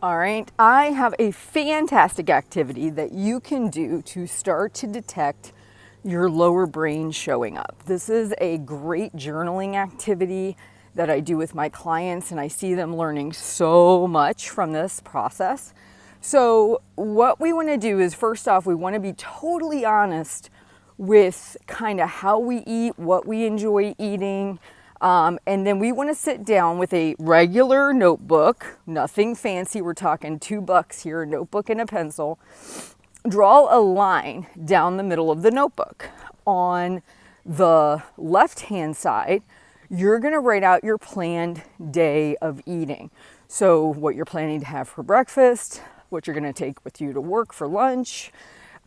All right, I have a fantastic activity that you can do to start to detect your lower brain showing up. This is a great journaling activity that I do with my clients, and I see them learning so much from this process. So, what we want to do is first off, we want to be totally honest with kind of how we eat, what we enjoy eating. And then we want to sit down with a regular notebook, nothing fancy. We're talking $2 here, a notebook and a pencil. Draw a line down the middle of the notebook. On the left-hand side, you're going to write out your planned day of eating. So what you're planning to have for breakfast, what you're going to take with you to work for lunch.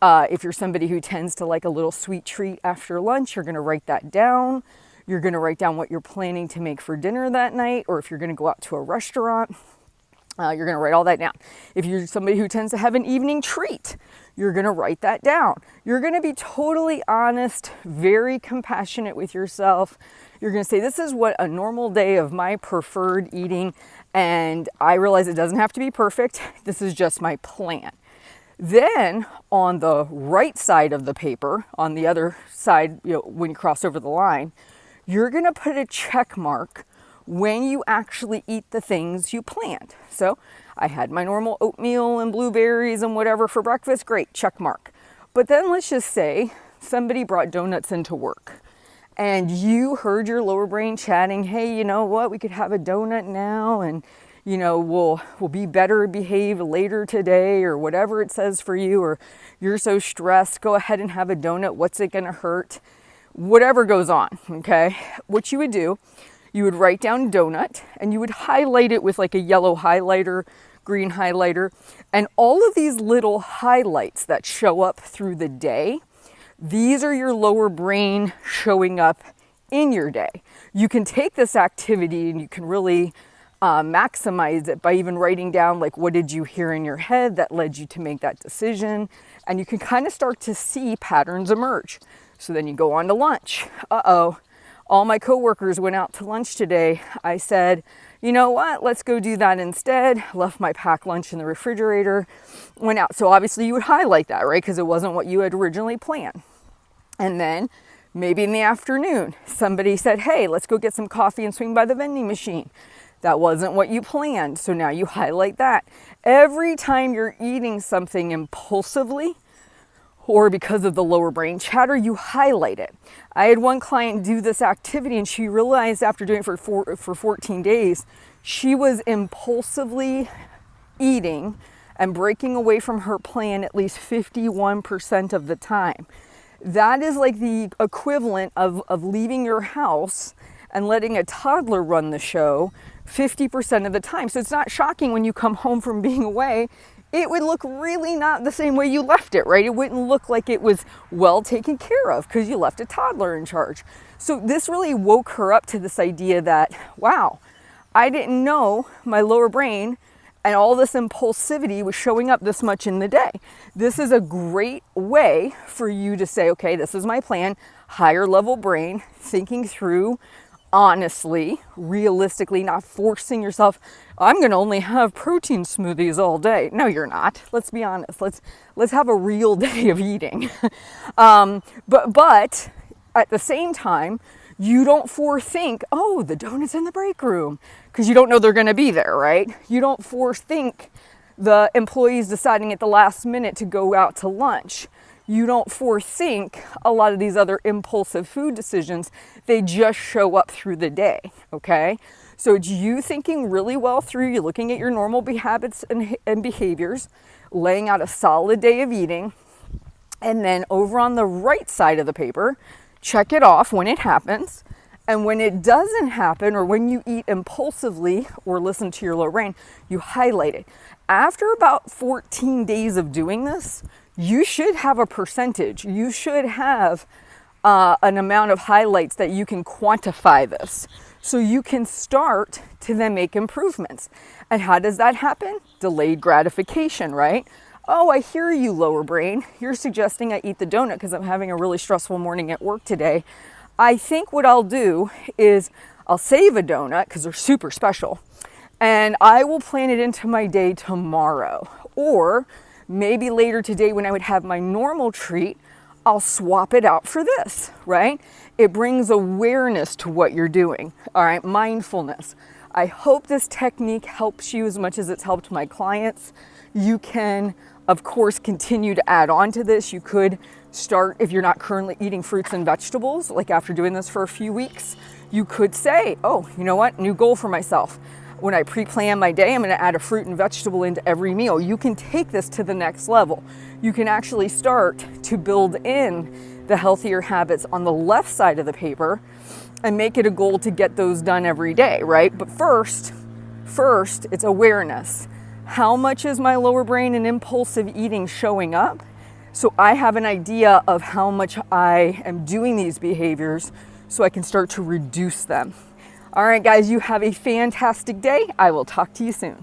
If you're somebody who tends to like a little sweet treat after lunch, you're going to write that down. You're going to write down what you're planning to make for dinner that night, or if you're going to go out to a restaurant, you're going to write all that down. If you're somebody who tends to have an evening treat, you're going to write that down. You're going to be totally honest, very compassionate with yourself. You're going to say, this is what a normal day of my preferred eating, and I realize it doesn't have to be perfect. This is just my plan. Then on the right side of the paper, on the other side, when you cross over the line, you're going to put a check mark when you actually eat the things you planned. So I had my normal oatmeal and blueberries and whatever for breakfast. Great, check mark. But then let's just say somebody brought donuts into work and you heard your lower brain chatting, hey, you know what, we could have a donut now and we'll be better behave later today, or whatever it says for you, or you're so stressed, go ahead and have a donut. What's it going to hurt? Whatever goes on, okay? What you would do, you would write down donut and you would highlight it with like a yellow highlighter, green highlighter, and all of these little highlights that show up through the day, these are your lower brain showing up in your day. You can take this activity and you can really maximize it by even writing down like what did you hear in your head that led you to make that decision, and you can kind of start to see patterns emerge. So then you go on to lunch. All my coworkers went out to lunch today. I said, you know what, let's go do that instead. Left my packed lunch in the refrigerator, went out. So obviously you would highlight that, right? Because it wasn't what you had originally planned. And then maybe in the afternoon, somebody said, hey, let's go get some coffee and swing by the vending machine. That wasn't what you planned. So now you highlight that. Every time you're eating something impulsively, or because of the lower brain chatter, you highlight it. I had one client do this activity and she realized after doing it for 14 days, she was impulsively eating and breaking away from her plan at least 51% of the time. That is like the equivalent of leaving your house and letting a toddler run the show 50% of the time. So it's not shocking when you come home from being away, it would look really not the same way you left it, right? It wouldn't look like it was well taken care of because you left a toddler in charge. So this really woke her up to this idea that, wow, I didn't know my lower brain and all this impulsivity was showing up this much in the day. This is a great way for you to say, okay, this is my plan, higher level brain, thinking through honestly, realistically, not forcing yourself. I'm going to only have protein smoothies all day. No, you're not. Let's be honest. Let's have a real day of eating. But at the same time, you don't forethink, oh, the donut's in the break room, because you don't know they're going to be there, right? You don't forethink the employees deciding at the last minute to go out to lunch. You don't forethink a lot of these other impulsive food decisions. They just show up through the day, okay? So it's you thinking really well through, you're looking at your normal habits and behaviors, laying out a solid day of eating, and then over on the right side of the paper, check it off when it happens. And when it doesn't happen, or when you eat impulsively or listen to your lower brain, you highlight it. After about 14 days of doing this, you should have a percentage. You should have an amount of highlights that you can quantify this. So you can start to then make improvements. And how does that happen? Delayed gratification, right? Oh, I hear you, lower brain. You're suggesting I eat the donut because I'm having a really stressful morning at work today. I think what I'll do is I'll save a donut because they're super special. and I will plan it into my day tomorrow. Or maybe later today when I would have my normal treat, I'll swap it out for this, right? It brings awareness to what you're doing, all right? Mindfulness. I hope this technique helps you as much as it's helped my clients. You can, of course, continue to add on to this. You could start, if you're not currently eating fruits and vegetables, like after doing this for a few weeks, you could say, oh, you know what, new goal for myself. When I pre-plan my day, I'm gonna add a fruit and vegetable into every meal. You can take this to the next level. You can actually start to build in the healthier habits on the left side of the paper and make it a goal to get those done every day, right? But first, it's awareness. How much is my lower brain and impulsive eating showing up? So I have an idea of how much I am doing these behaviors so I can start to reduce them. All right, guys, you have a fantastic day. I will talk to you soon.